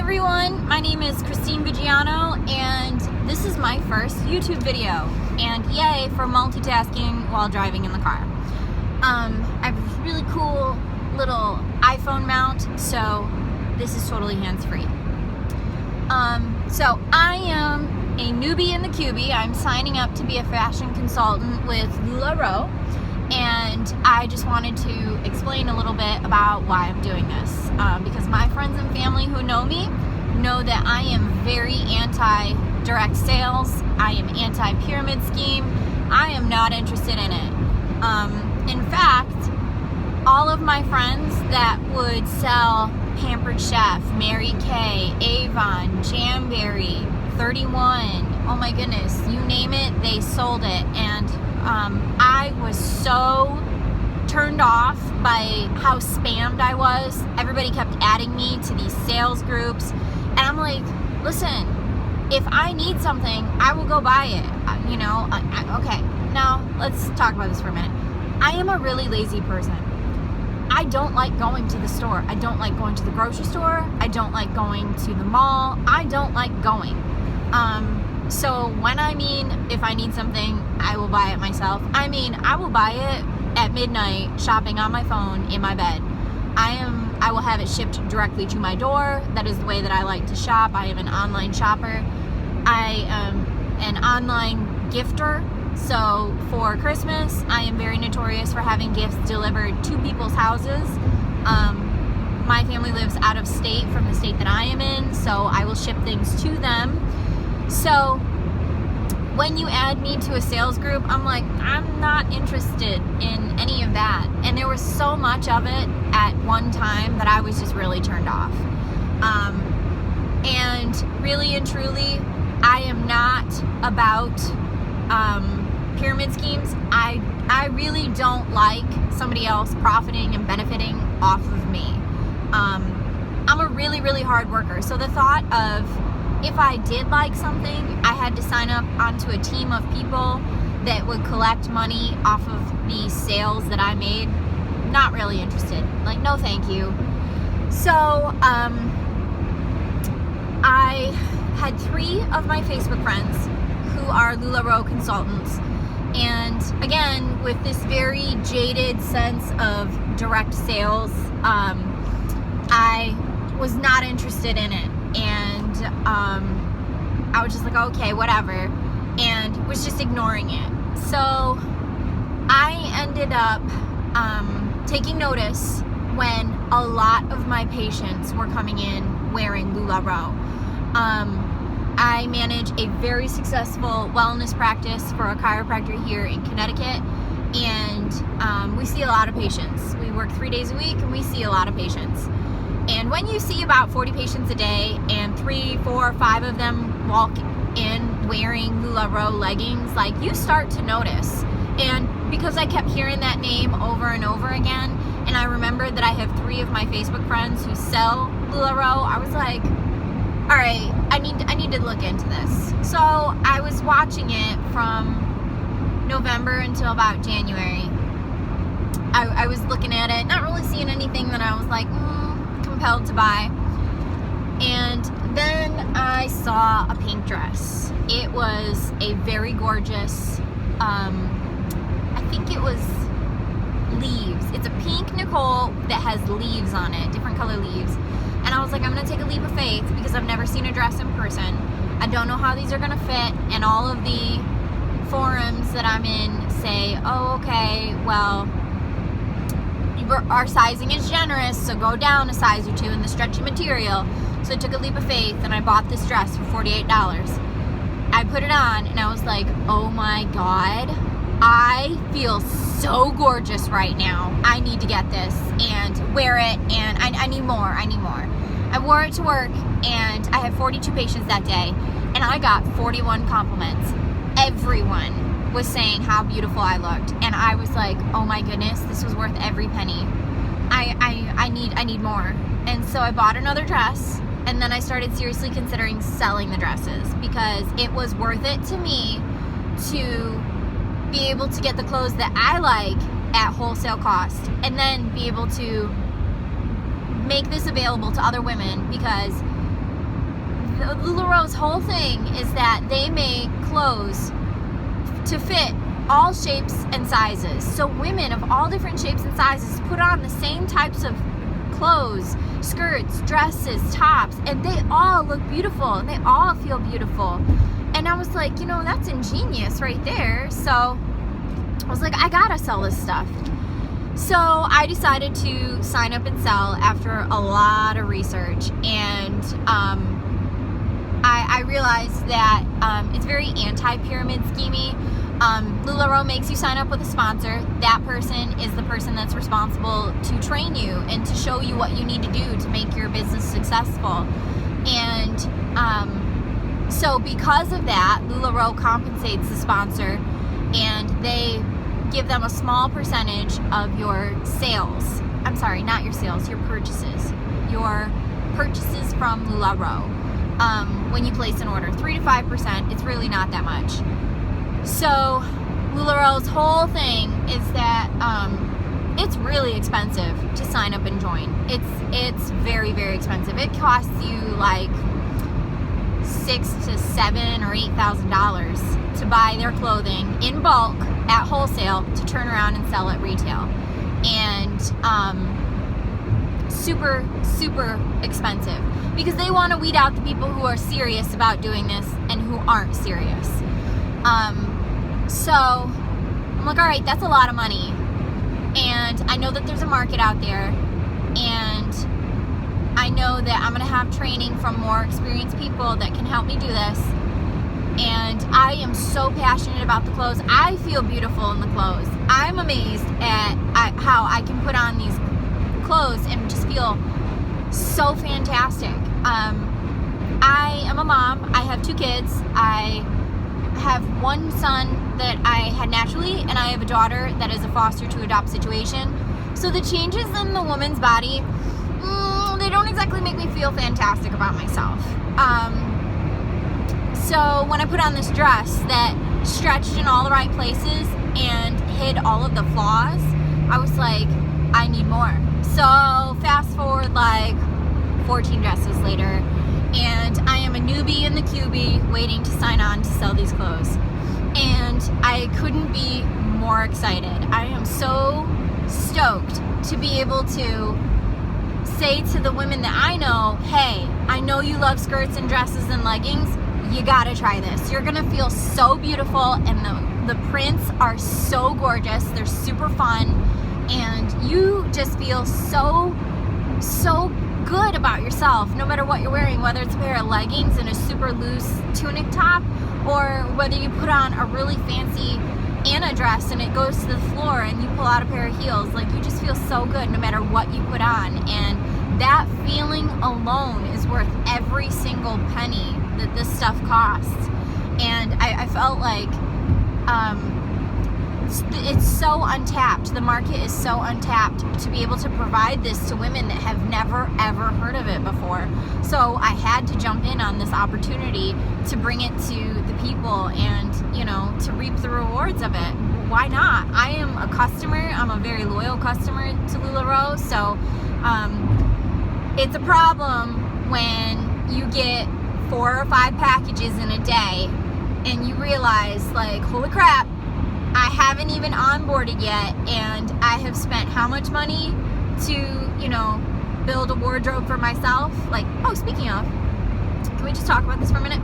everyone, my name is Cristine Viggiano, and this is my first YouTube video, and yay for multitasking while driving in the car. I have a really cool little iPhone mount, so this is totally hands-free. So I am a newbie in the QB. I'm signing up to be a fashion consultant with LuLaRoe, and I just wanted to explain a little bit about why I'm doing this, because my friends and family who know me know that I am very anti-direct sales. I am anti-pyramid scheme. I am not interested in it. In fact, all of my friends that would sell Pampered Chef, Mary Kay, Avon, Jamberry, 31, oh my goodness, you name it, they sold it. And I was so turned off by how spammed I was. Everybody kept adding me to these sales groups, and I'm like, listen, if I need something, I will go buy it. Okay, now let's talk about this for a minute. I am a really lazy person. I don't like going to the store. I don't like going to the grocery store. I don't like going to the mall. I don't like going. So when if I need something, I will buy it myself. I will buy it at midnight, shopping on my phone in my bed. I will have it shipped directly to my door. That is the way that I like to shop. I am an online shopper. I am an online gifter. So for Christmas, I am very notorious for having gifts delivered to people's houses. My family lives out of state from the state that I am in, so I will ship things to them. So when you add me to a sales group, I'm like, I'm not interested in any of that. And there was so much of it at one time that I was just really turned off. And really and truly, I am not about pyramid schemes. I really don't like somebody else profiting and benefiting off of me. I'm a really, really hard worker. So the thought of, if I did like something, I had to sign up onto a team of people that would collect money off of the sales that I made, not really interested. Like, no thank you. So I had 3 of my Facebook friends who are LuLaRoe consultants, and again, with this very jaded sense of direct sales, I was not interested in it, and I was just like, okay, whatever, and was just ignoring it. So I ended up taking notice when a lot of my patients were coming in wearing LuLaRoe. I manage a very successful wellness practice for a chiropractor here in Connecticut, and we see a lot of patients. We work 3 days a week, and we see a lot of patients. And when you see about 40 patients a day, and 3, 4, 5 of them walk in wearing LuLaRoe leggings, like, you start to notice. And because I kept hearing that name over and over again, and I remembered that I have 3 of my Facebook friends who sell LuLaRoe, I was like, all right, I need to look into this. So I was watching it from November until about January. I was looking at it, not really seeing anything that I was like, compelled to buy. And then I saw a pink dress. It was a very gorgeous, I think it was leaves. It's a pink Nicole that has leaves on it, different color leaves. And I was like, I'm going to take a leap of faith because I've never seen a dress in person. I don't know how these are going to fit. And all of the forums that I'm in say, oh, okay, well, our sizing is generous, so go down a size or 2 in the stretchy material. So I took a leap of faith and I bought this dress for $48. I put it on and I was like, oh my God, I feel so gorgeous right now. I need to get this and wear it, and I need more. I wore it to work, and I had 42 patients that day, and I got 41 compliments. Everyone was saying how beautiful I looked, and I was like, oh my goodness, this was worth every penny. I need more. And so I bought another dress, and then I started seriously considering selling the dresses, because it was worth it to me to be able to get the clothes that I like at wholesale cost, and then be able to make this available to other women, because LuLaRoe's whole thing is that they make clothes to fit all shapes and sizes. So women of all different shapes and sizes put on the same types of clothes, skirts, dresses, tops, and they all look beautiful and they all feel beautiful. And I was like, that's ingenious right there. So I was like, I gotta sell this stuff. So I decided to sign up and sell after a lot of research, and I realized that it's very anti-pyramid schemey. LuLaRoe makes you sign up with a sponsor. That person is the person that's responsible to train you and to show you what you need to do to make your business successful. And so because of that, LuLaRoe compensates the sponsor, and they give them a small percentage of your sales. I'm sorry, not your sales, your purchases. Your purchases from LuLaRoe. When you place an order, 3 to 5%, it's really not that much. So LuLaRoe's whole thing is that it's really expensive to sign up and join. It's very, very expensive. It costs you like $6,000 to $7,000 or $8,000 to buy their clothing in bulk at wholesale to turn around and sell at retail. And super, super expensive, because they want to weed out the people who are serious about doing this and who aren't serious. So I'm like, all right, that's a lot of money, and I know that there's a market out there, and I know that I'm going to have training from more experienced people that can help me do this. And I am so passionate about the clothes. I feel beautiful in the clothes. I'm amazed at how I can put on these clothes and just feel so fantastic. I am a mom. I have 2 kids. I have one son that I had naturally, and I have a daughter that is a foster to adopt situation. So the changes in the woman's body, they don't exactly make me feel fantastic about myself. So when I put on this dress that stretched in all the right places and hid all of the flaws, I was like, I need more. So fast forward like 14 dresses later, and I am a newbie in the QB waiting to sign on to sell these clothes. And I couldn't be more excited. I am so stoked to be able to say to the women that I know, hey, I know you love skirts and dresses and leggings. You gotta try this. You're gonna feel so beautiful, and the prints are so gorgeous. They're super fun, and you just feel so good about yourself, no matter what you're wearing, whether it's a pair of leggings and a super loose tunic top, or whether you put on a really fancy Anna dress and it goes to the floor and you pull out a pair of heels. Like, you just feel so good no matter what you put on, and that feeling alone is worth every single penny that this stuff costs. And I felt like it's so untapped. The market is so untapped to be able to provide this to women that have never ever heard of it before. So I had to jump in on this opportunity to bring it to the people and, to reap the rewards of it. Why not? I am a customer. I'm a very loyal customer to LuLaRoe. So it's a problem when you get 4 or 5 packages in a day and you realize, like, holy crap, I haven't even onboarded yet, and I have spent how much money to, build a wardrobe for myself. Like, oh, speaking of, can we just talk about this for a minute?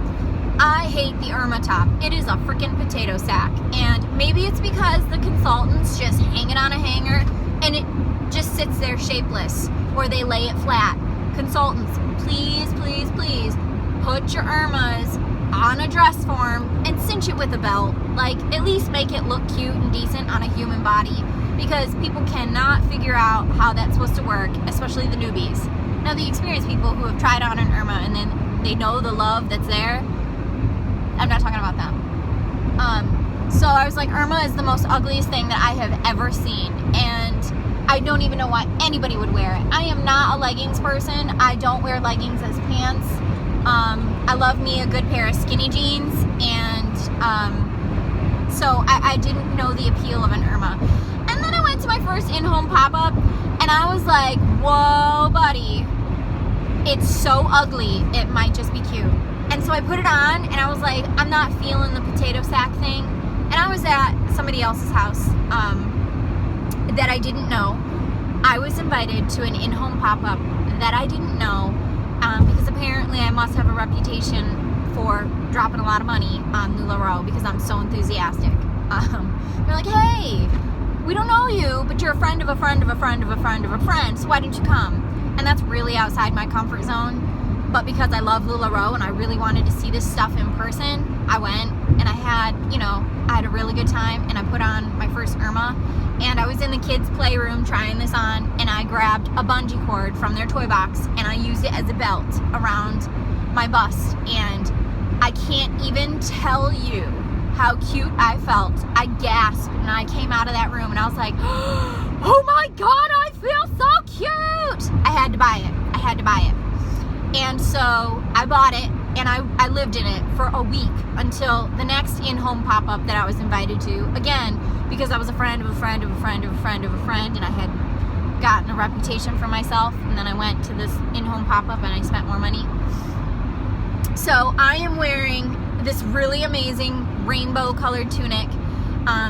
I hate the Irma top. It is a freaking potato sack, and maybe it's because the consultants just hang it on a hanger and it just sits there shapeless, or they lay it flat. Consultants, please, please, please put your Irmas on a dress form and cinch it with a belt. Like, at least make it look cute and decent on a human body, because people cannot figure out how that's supposed to work, especially the newbies. Now, the experienced people who have tried on an Irma and then they know the love that's there, I'm not talking about them. So I was like, Irma is the most ugliest thing that I have ever seen, and I don't even know why anybody would wear it. I am not a leggings person. I don't wear leggings as pants. I love me a good pair of skinny jeans, and so I didn't know the appeal of an Irma. And then I went to my first in-home pop-up, and I was like, whoa, buddy, it's so ugly, it might just be cute. And so I put it on, and I was like, I'm not feeling the potato sack thing. And I was at somebody else's house that I didn't know. I was invited to an in-home pop-up that I didn't know because apparently I must have a reputation for dropping a lot of money on LuLaRoe because I'm so enthusiastic. They're like, hey, we don't know you, but you're a friend of a friend of a friend of a friend of a friend, so why don't you come? And that's really outside my comfort zone. But because I love LuLaRoe and I really wanted to see this stuff in person, I went, and I had a really good time, and I put on my first Irma, and I was in the kids' playroom trying this on, and I grabbed a bungee cord from their toy box, and I used it as a belt around my bust, and I can't even tell you how cute I felt. I gasped, and I came out of that room, and I was like, oh my God, I feel so cute! I had to buy it. And so I bought it, and I lived in it for a week until the next in-home pop-up that I was invited to. Again, because I was a friend of a friend of a friend of a friend of a friend, and I had gotten a reputation for myself, and then I went to this in-home pop-up and I spent more money. So I am wearing this really amazing rainbow colored tunic.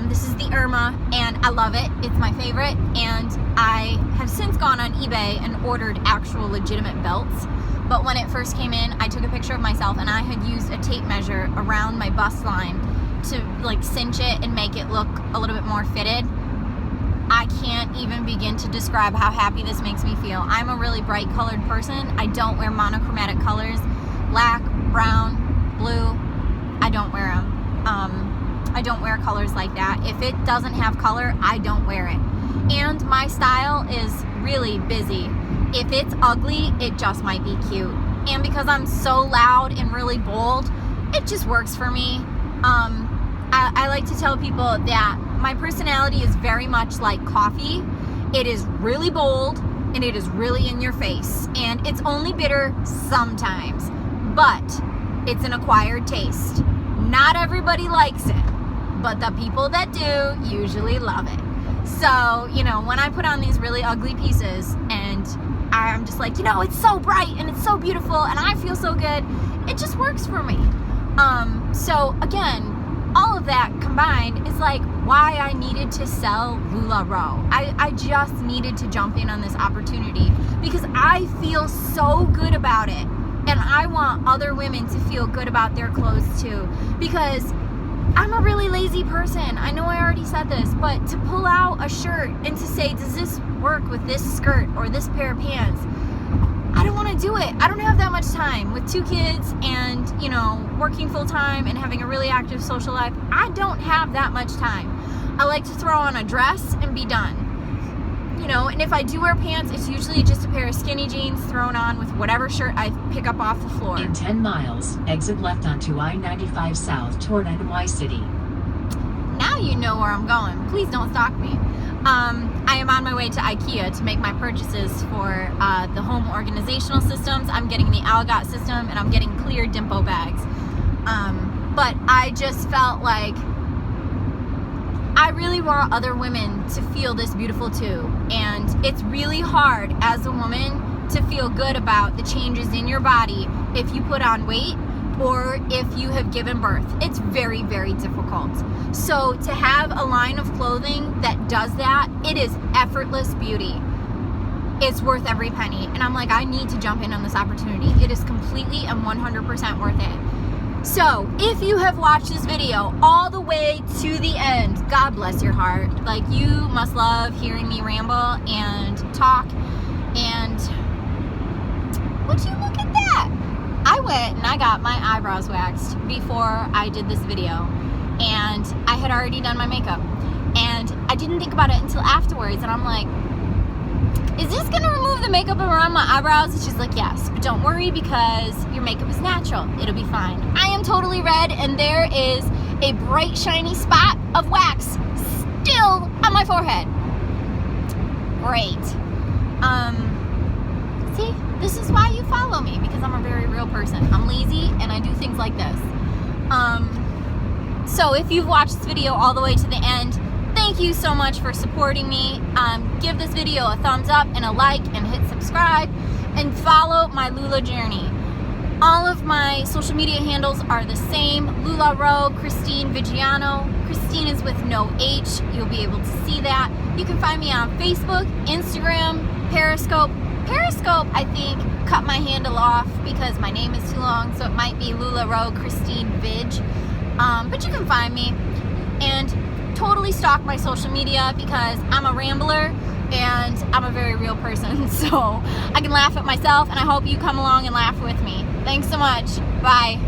This is the Irma, and I love it. It's my favorite, and I have since gone on eBay and ordered actual legitimate belts. But when it first came in, I took a picture of myself, and I had used a tape measure around my bust line to like cinch it and make it look a little bit more fitted. I can't even begin to describe how happy this makes me feel. I'm a really bright colored person. I don't wear monochromatic colors. Black, brown, blue, I don't wear them. I don't wear colors like that. If it doesn't have color, I don't wear it. And my style is really busy. If it's ugly, it just might be cute. And because I'm so loud and really bold, it just works for me. I like to tell people that my personality is very much like coffee. It is really bold and it is really in your face. And it's only bitter sometimes, but it's an acquired taste. Not everybody likes it, but the people that do usually love it. So, when I put on these really ugly pieces and I'm just like, it's so bright and it's so beautiful and I feel so good, it just works for me. So again, all of that combined is like why I needed to sell LuLaRoe. I just needed to jump in on this opportunity because I feel so good about it, and I want other women to feel good about their clothes too, because I'm a really lazy person. I know I already said this, but to pull out a shirt and to say, does this work with this skirt or this pair of pants? I don't want to do it. I don't have that much time. With 2 kids and, working full time and having a really active social life, I don't have that much time. I like to throw on a dress and be done. And if I do wear pants, it's usually just a pair of skinny jeans thrown on with whatever shirt I pick up off the floor. In 10 miles, exit left onto I-95 south toward NY City. Now you know where I'm going. Please don't stalk me. I am on my way to IKEA to make my purchases for the home organizational systems. I'm getting the Algot system, and I'm getting clear Dimpo bags. But I just felt like I really want other women to feel this beautiful too. And it's really hard as a woman to feel good about the changes in your body if you put on weight or if you have given birth. It's very, very difficult. So to have a line of clothing that does that, it is effortless beauty. It's worth every penny. And I'm like, I need to jump in on this opportunity. It is completely and 100% worth it. So if you have watched this video all the way to the end, God bless your heart. Like, you must love hearing me ramble and talk. And would you look at that? I went and I got my eyebrows waxed before I did this video, and I had already done my makeup, and I didn't think about it until afterwards, and I'm like, is this gonna remove the makeup around my eyebrows? And she's like, yes, but don't worry because your makeup is natural. It'll be fine. I am totally red, and there is a bright shiny spot of wax still on my forehead. Great. See, this is why you follow me, because I'm a very real person. I'm lazy and I do things like this. So if you've watched this video all the way to the end, thank you so much for supporting me. Give this video a thumbs up and a like, and hit subscribe, and follow my Lula journey. All of my social media handles are the same. LuLaRoe Cristine Viggiano. Cristine is with no H. You'll be able to see that. You can find me on Facebook, Instagram, Periscope. Periscope, I think, cut my handle off because my name is too long, so it might be LuLaRoe Cristine Vig. But you can find me. And totally stalk my social media because I'm a rambler and I'm a very real person, so I can laugh at myself, and I hope you come along and laugh with me. Thanks so much. Bye.